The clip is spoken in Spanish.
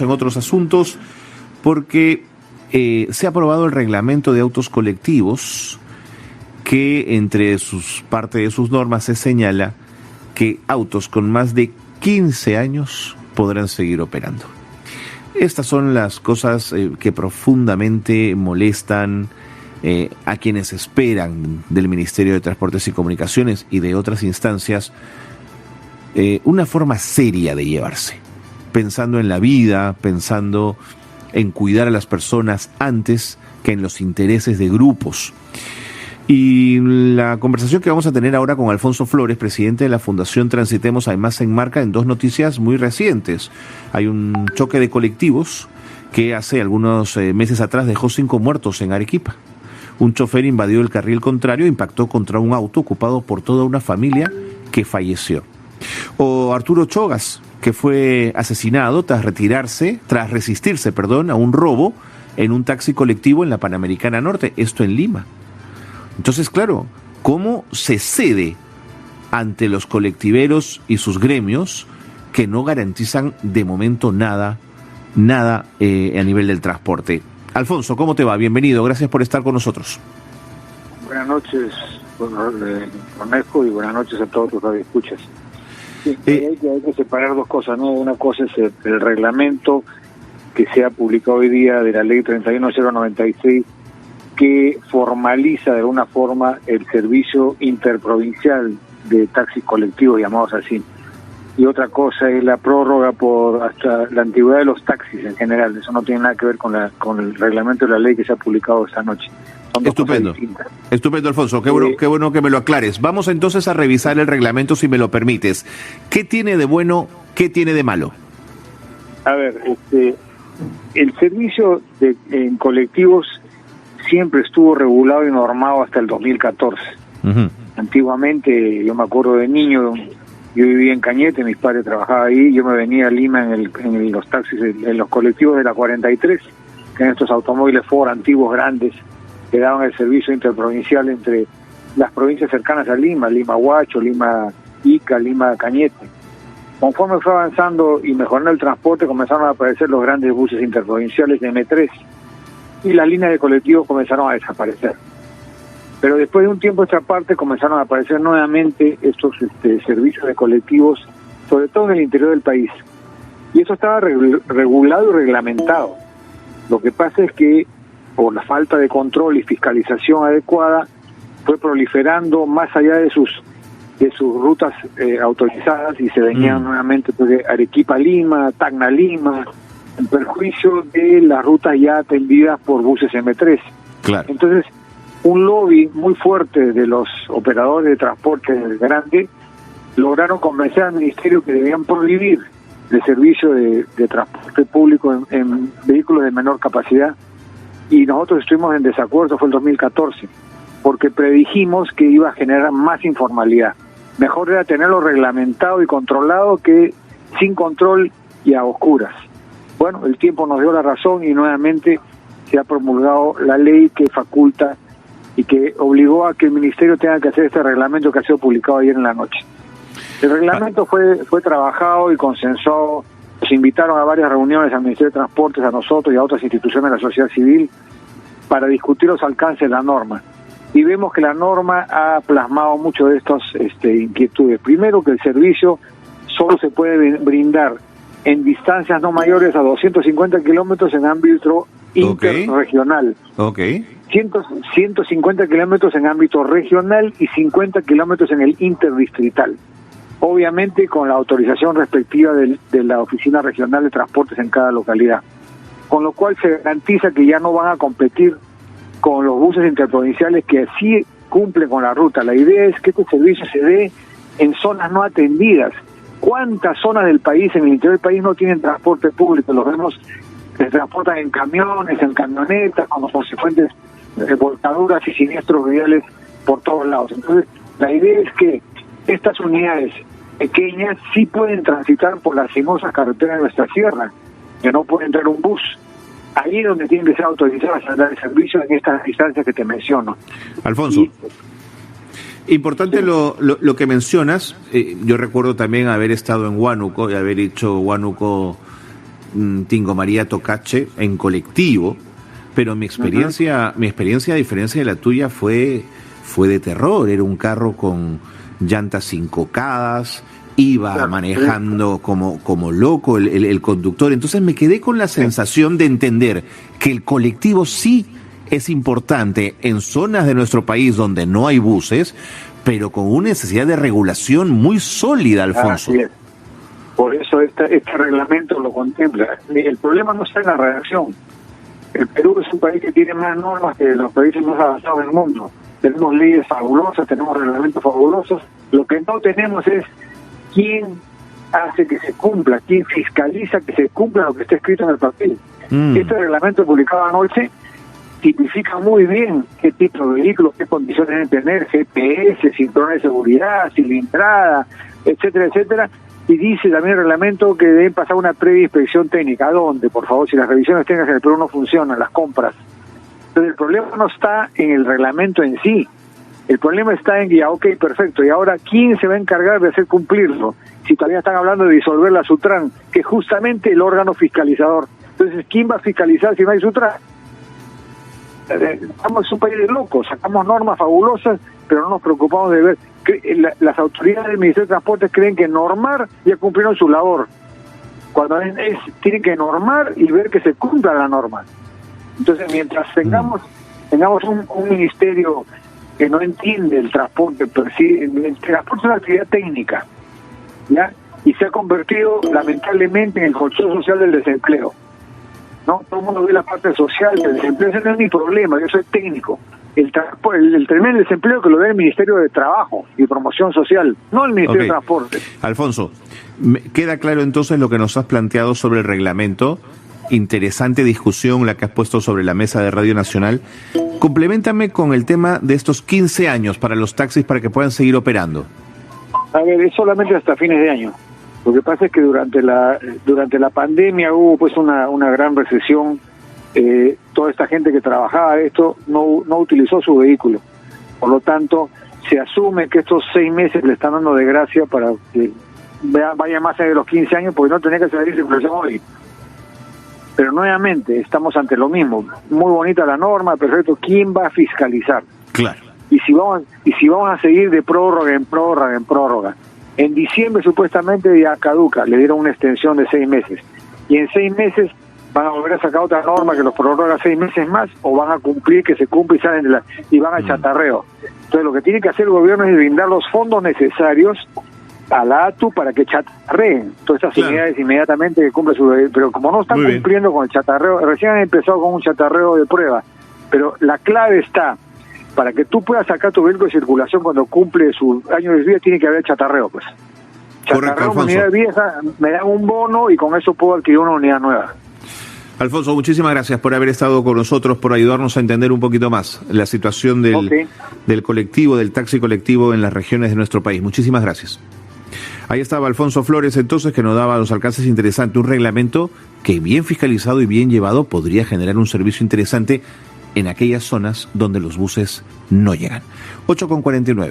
en otros asuntos, porque se ha aprobado el reglamento de autos colectivos que entre parte de sus normas se señala que autos con más de 15 años podrán seguir operando. Estas son las cosas que profundamente molestan a quienes esperan del Ministerio de Transportes y Comunicaciones y de otras instancias una forma seria de llevarse, pensando en la vida, pensando en cuidar a las personas antes que en los intereses de grupos. Y la conversación que vamos a tener ahora con Alfonso Flores, presidente de la Fundación Transitemos, además se enmarca en dos noticias muy recientes. Hay un choque de colectivos que hace algunos meses atrás dejó 5 muertos en Arequipa. Un chofer invadió el carril contrario e impactó contra un auto ocupado por toda una familia que falleció. O Arturo Chogas, que fue asesinado tras resistirse a un robo en un taxi colectivo en la Panamericana Norte, esto en Lima. Entonces, claro, ¿cómo se cede ante los colectiveros y sus gremios que no garantizan de momento nada a nivel del transporte? Alfonso, ¿cómo te va? Bienvenido, gracias por estar con nosotros. Buenas noches, Cornejo, y buenas noches a todos los que escuchas. Sí, hay que separar dos cosas, ¿no? Una cosa es el reglamento que se ha publicado hoy día de la ley 31096, que formaliza de alguna forma el servicio interprovincial de taxis colectivos, llamados así. Y otra cosa es la prórroga por hasta la antigüedad de los taxis en general. Eso no tiene nada que ver con el reglamento de la ley que se ha publicado esta noche. Estupendo, Alfonso. Qué bueno que me lo aclares. Vamos entonces a revisar el reglamento, si me lo permites. ¿Qué tiene de bueno, qué tiene de malo? A ver, el servicio en colectivos siempre estuvo regulado y normado hasta el 2014. Uh-huh. Antiguamente, yo me acuerdo de niño, yo vivía en Cañete, mis padres trabajaban ahí, yo me venía a Lima en los taxis, en los colectivos de la 43, que eran estos automóviles Ford antiguos grandes, que daban el servicio interprovincial entre las provincias cercanas a Lima, Lima Huacho, Lima Ica, Lima Cañete. Conforme fue avanzando y mejorando el transporte, comenzaron a aparecer los grandes buses interprovinciales de M3, y las líneas de colectivos comenzaron a desaparecer. Pero después de un tiempo esta parte comenzaron a aparecer nuevamente estos servicios de colectivos, sobre todo en el interior del país. Y eso estaba regulado y reglamentado. Lo que pasa es que por la falta de control y fiscalización adecuada fue proliferando más allá de sus rutas autorizadas, y se venían nuevamente de Arequipa-Lima, Tacna-Lima, en perjuicio de las rutas ya atendidas por buses M3. Claro. Entonces, un lobby muy fuerte de los operadores de transporte grande lograron convencer al ministerio que debían prohibir el servicio de transporte público en vehículos de menor capacidad, y nosotros estuvimos en desacuerdo. Fue el 2014, porque predijimos que iba a generar más informalidad. Mejor era tenerlo reglamentado y controlado que sin control y a oscuras. Bueno, el tiempo nos dio la razón y nuevamente se ha promulgado la ley que faculta y que obligó a que el ministerio tenga que hacer este reglamento que ha sido publicado ayer en la noche. El reglamento fue trabajado y consensuado. Nos invitaron a varias reuniones al Ministerio de Transportes, a nosotros y a otras instituciones de la sociedad civil para discutir los alcances de la norma. Y vemos que la norma ha plasmado mucho de estas inquietudes. Primero, que el servicio solo se puede brindar en distancias no mayores a 250 kilómetros en ámbito interregional. 150 kilómetros en ámbito regional y 50 kilómetros en el interdistrital. Obviamente con la autorización respectiva de la Oficina Regional de Transportes en cada localidad. Con lo cual se garantiza que ya no van a competir con los buses interprovinciales que sí cumplen con la ruta. La idea es que este servicio se dé en zonas no atendidas. ¿Cuántas zonas del país, en el interior del país, no tienen transporte público? Los vemos, se transportan en camiones, en camionetas, con los consecuentes volcaduras y siniestros viales por todos lados. Entonces, la idea es que estas unidades pequeñas sí pueden transitar por las sinuosas carreteras de nuestra sierra, que no puede entrar un bus. Ahí es donde tienen que ser autorizadas a dar el servicio en estas distancias que te menciono. Alfonso, importante lo que mencionas. Yo recuerdo también haber estado en Huánuco y haber hecho Huánuco Tingo María Tocache en colectivo, pero mi experiencia, a diferencia de la tuya, fue de terror. Era un carro con llantas incocadas, iba manejando como loco el conductor. Entonces me quedé con la sensación de entender que el colectivo sí es importante en zonas de nuestro país donde no hay buses, pero con una necesidad de regulación muy sólida, Alfonso. Así es. Por eso este reglamento lo contempla. El problema no está en la redacción. El Perú es un país que tiene más normas que los países más avanzados del mundo. Tenemos leyes fabulosas, tenemos reglamentos fabulosos. Lo que no tenemos es quién hace que se cumpla, quién fiscaliza que se cumpla lo que está escrito en el papel. Este reglamento publicado anoche tipifica muy bien qué tipo de vehículos, qué condiciones deben tener, GPS, cinturón de seguridad, cilindrada, etcétera, etcétera. Y dice también el reglamento que deben pasar una previa inspección técnica. ¿A dónde? Por favor, si las revisiones técnicas en el Perú no funcionan, las compras. Entonces el problema no está en el reglamento en sí. El problema está en que, ok, perfecto, y ahora ¿quién se va a encargar de hacer cumplirlo? Si todavía están hablando de disolver la Sutran, que es justamente el órgano fiscalizador. Entonces, ¿quién va a fiscalizar si no hay Sutran? Estamos un país de locos, sacamos normas fabulosas, pero no nos preocupamos de ver. Las autoridades del Ministerio de Transportes creen que normar ya cumplieron su labor, cuando tienen que normar y ver que se cumpla la norma. Entonces, mientras tengamos un ministerio que no entiende el transporte, el transporte es una actividad técnica, ¿ya? Y se ha convertido lamentablemente en el colchón social del desempleo, ¿no? Todo el mundo ve la parte social del desempleo. Ese no es mi problema, yo soy técnico. El tremendo desempleo que lo ve el Ministerio de Trabajo y Promoción Social, no el Ministerio de Transporte. Alfonso, queda claro entonces lo que nos has planteado sobre el reglamento. Interesante discusión la que has puesto sobre la mesa de Radio Nacional. Compleméntame con el tema de estos 15 años para los taxis para que puedan seguir operando. A ver, es solamente hasta fines de año. Lo que pasa es que durante la pandemia hubo pues una gran recesión. Toda esta gente que trabajaba esto no utilizó su vehículo. Por lo tanto, se asume que estos 6 meses le están dando de gracia para que vaya más allá de los 15 años, porque no tenía que salir circulación hoy. Pero nuevamente estamos ante lo mismo. Muy bonita la norma, perfecto. ¿Quién va a fiscalizar? Claro. Y si vamos a seguir de prórroga en prórroga. En diciembre supuestamente ya caduca, le dieron una extensión de 6 meses. Y en 6 meses van a volver a sacar otra norma que los prorroga 6 meses más, o van a cumplir que se cumple y salen y van al chatarreo. Entonces lo que tiene que hacer el gobierno es brindar los fondos necesarios a la ATU para que chatarreen todas estas unidades inmediatamente que cumple su deber. Pero como no están cumpliendo con el chatarreo, recién han empezado con un chatarreo de prueba, pero la clave está, para que tú puedas sacar tu vehículo de circulación cuando cumple su año de vida, tiene que haber chatarreo, pues. Chatarreo, una unidad vieja, me dan un bono y con eso puedo adquirir una unidad nueva. Alfonso, muchísimas gracias por haber estado con nosotros, por ayudarnos a entender un poquito más la situación del colectivo, del taxi colectivo en las regiones de nuestro país. Muchísimas gracias. Ahí estaba Alfonso Flores, entonces, que nos daba los alcances interesantes, un reglamento que bien fiscalizado y bien llevado podría generar un servicio interesante en aquellas zonas donde los buses no llegan. 8:49.